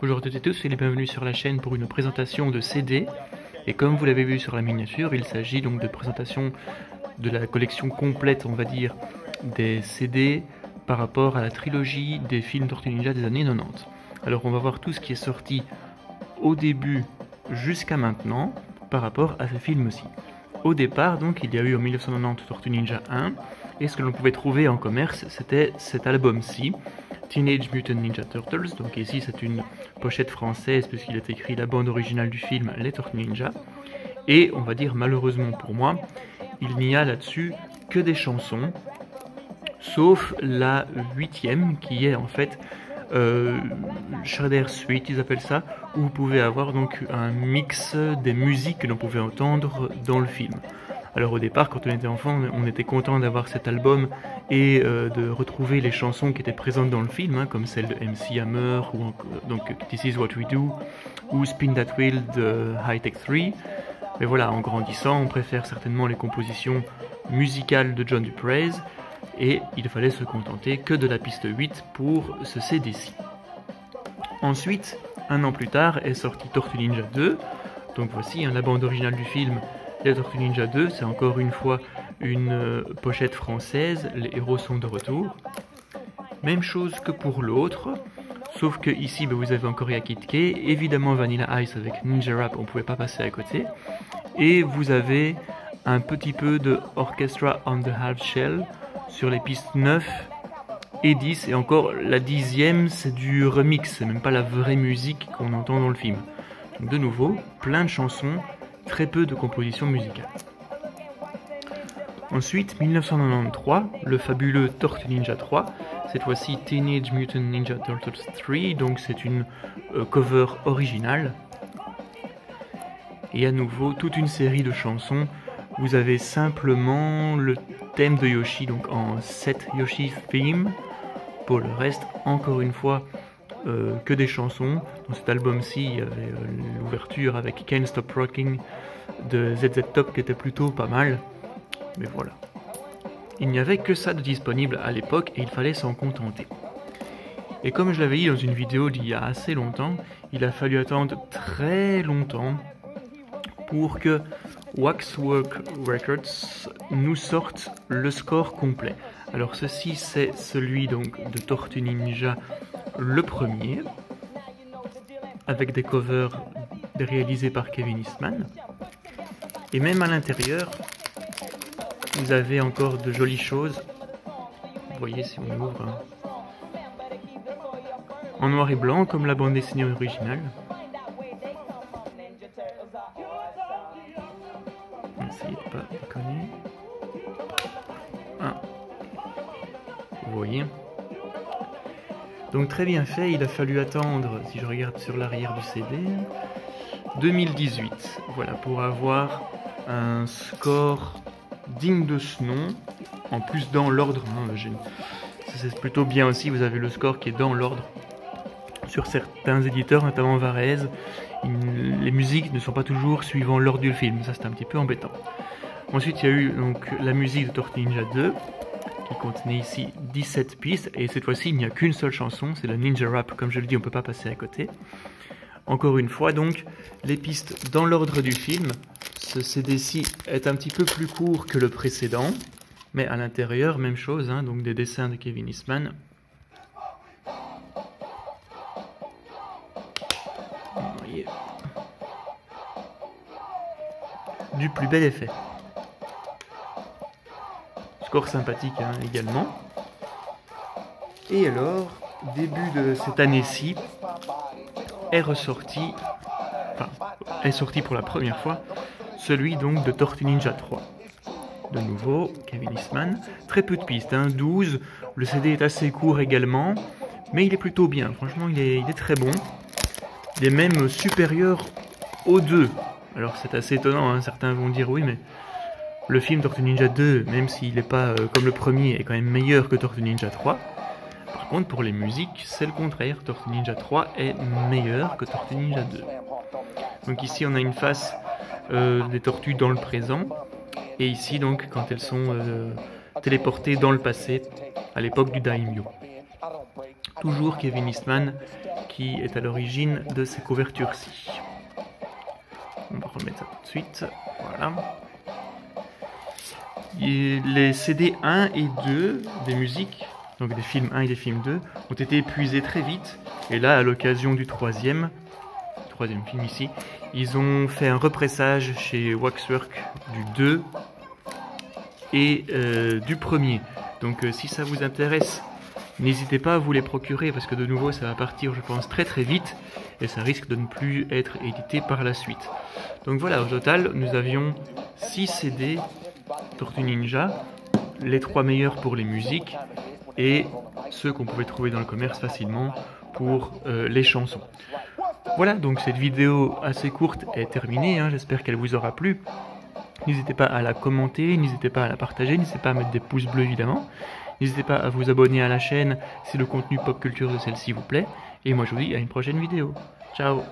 Bonjour à toutes et tous et bienvenue sur la chaîne pour une présentation de CD. Et comme vous l'avez vu sur la miniature, il s'agit donc de présentation de la collection complète, on va dire, des CD par rapport à la trilogie des films Tortue Ninja des années 90. Alors on va voir tout ce qui est sorti au début jusqu'à maintenant par rapport à ces films-ci. Au départ, donc, il y a eu en 1990 Tortue Ninja 1, et ce que l'on pouvait trouver en commerce, c'était cet album-ci, Teenage Mutant Ninja Turtles. Donc ici, c'est une pochette française, puisqu'il est écrit la bande originale du film Les Tortues Ninja. Et on va dire, malheureusement pour moi, il n'y a là-dessus que des chansons, sauf la 8e, qui est en fait Shredder Suite, ils appellent ça, où vous pouvez avoir donc un mix des musiques que l'on pouvait entendre dans le film. Alors au départ, quand on était enfant, on était content d'avoir cet album et de retrouver les chansons qui étaient présentes dans le film, hein, comme celle de MC Hammer, ou donc This Is What We Do, ou Spin That Wheel de High Tech 3. Mais voilà, en grandissant, on préfère certainement les compositions musicales de John Dupraise, et il fallait se contenter que de la piste 8 pour ce CD-ci. Ensuite, un an plus tard, est sorti Tortue Ninja 2. Donc voici la bande originale du film Les Tortues Ninja 2. C'est encore une fois une pochette française. Les héros sont de retour. Même chose que pour l'autre, sauf que ici vous avez encore Yakitke, évidemment Vanilla Ice avec Ninja Rap, on ne pouvait pas passer à côté. Et vous avez un petit peu de Orchestra on the Half Shell sur les pistes 9 et 10, et encore la 10e c'est du remix, c'est même pas la vraie musique qu'on entend dans le film. Donc de nouveau, plein de chansons, très peu de compositions musicales. Ensuite, 1993, le fabuleux Tortue Ninja 3, cette fois-ci Teenage Mutant Ninja Turtles 3, donc c'est une cover originale. Et à nouveau, toute une série de chansons. Vous avez simplement le thème de Yoshi, donc en 7 Yoshi Theme. Pour le reste, encore une fois, que des chansons. Dans cet album-ci, il y avait l'ouverture avec Can't Stop Rocking de ZZ Top qui était plutôt pas mal. Mais voilà. Il n'y avait que ça de disponible à l'époque et il fallait s'en contenter. Et comme je l'avais dit dans une vidéo d'il y a assez longtemps, il a fallu attendre très longtemps pour que Waxwork Records nous sorte le score complet. Alors ceci c'est celui donc de Tortue Ninja le premier, avec des covers réalisés par Kevin Eastman. Et même à l'intérieur, vous avez encore de jolies choses. Vous voyez si on ouvre, hein. En noir et blanc comme la bande dessinée originale. Essayez de pas déconner. Ah. Vous voyez. Donc très bien fait, il a fallu attendre, si je regarde sur l'arrière du CD, 2018, voilà, pour avoir un score digne de ce nom, en plus dans l'ordre, hein, c'est plutôt bien aussi, vous avez le score qui est dans l'ordre. Sur certains éditeurs, notamment Varese, les musiques ne sont pas toujours suivant l'ordre du film, ça c'est un petit peu embêtant. Ensuite il y a eu donc la musique de Tortue Ninja 2, qui contenait ici 17 pistes, et cette fois-ci il n'y a qu'une seule chanson, c'est la Ninja Rap, comme je le dis on ne peut pas passer à côté. Encore une fois donc, les pistes dans l'ordre du film. Ce CD-ci est un petit peu plus court que le précédent, mais à l'intérieur, même chose, hein, donc des dessins de Kevin Eastman. Vous voyez. Du plus bel effet. Score sympathique hein, également. Et alors, début de cette année-ci, est sorti pour la première fois, celui donc de Tortue Ninja 3. De nouveau, Kevin Eastman, très peu de pistes, hein, 12, le CD est assez court également, mais il est plutôt bien, franchement il est très bon. Il est même supérieur aux deux. Alors c'est assez étonnant, hein, certains vont dire oui mais le film Tortue Ninja 2, même s'il n'est pas comme le premier, est quand même meilleur que Tortue Ninja 3. Par contre, pour les musiques, c'est le contraire. Tortue Ninja 3 est meilleur que Tortue Ninja 2. Donc ici, on a une face des tortues dans le présent. Et ici, donc, quand elles sont téléportées dans le passé, à l'époque du Daimyo. toujours Kevin Eastman qui est à l'origine de ces couvertures-ci. On va remettre ça tout de suite, voilà. Et les CD 1 et 2 des musiques, donc des films 1 et des films 2, ont été épuisés très vite. Et là, à l'occasion du troisième film ici, ils ont fait un repressage chez Waxwork du 2 et du premier. Donc si ça vous intéresse, n'hésitez pas à vous les procurer parce que de nouveau ça va partir je pense très très vite et ça risque de ne plus être édité par la suite. Donc voilà, au total nous avions 6 CD Tortue Ninja, les 3 meilleurs pour les musiques et ceux qu'on pouvait trouver dans le commerce facilement pour les chansons. Voilà, donc cette vidéo assez courte est terminée, hein, j'espère qu'elle vous aura plu. N'hésitez pas à la commenter, n'hésitez pas à la partager, n'hésitez pas à mettre des pouces bleus évidemment. N'hésitez pas à vous abonner à la chaîne si le contenu pop culture de celle-ci vous plaît. Et moi je vous dis à une prochaine vidéo. Ciao!